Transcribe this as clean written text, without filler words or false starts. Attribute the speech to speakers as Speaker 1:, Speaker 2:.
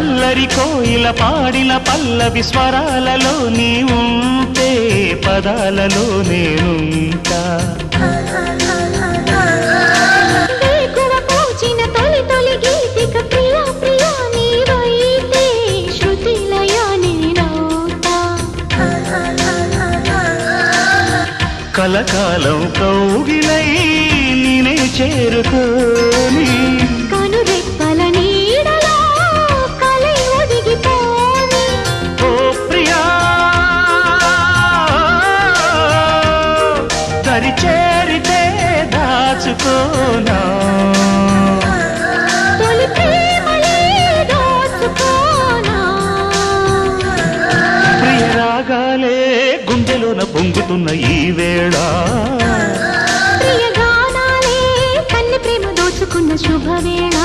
Speaker 1: అల్లరి కోయిల పాడిన పల్లవి స్వరాలలో నీ ఉంటే పదాలలో నేనుంటా కలకాలం కౌగిలై నేనే చేరుకోని
Speaker 2: కనురెప్పల నీడలో కలై ఒదిగిపోని
Speaker 1: ఓ ప్రియా దరి చేరితే దాచుకోనా
Speaker 2: తొలి ప్రేమలే దోచుకోనా
Speaker 1: ప్రియ రాగాలే గుండెలోన పొంగుతున్న ఈ వేళ
Speaker 2: ప్రియ గానాలే కన్నె ప్రేమ దోచుకున్న శుభవేళ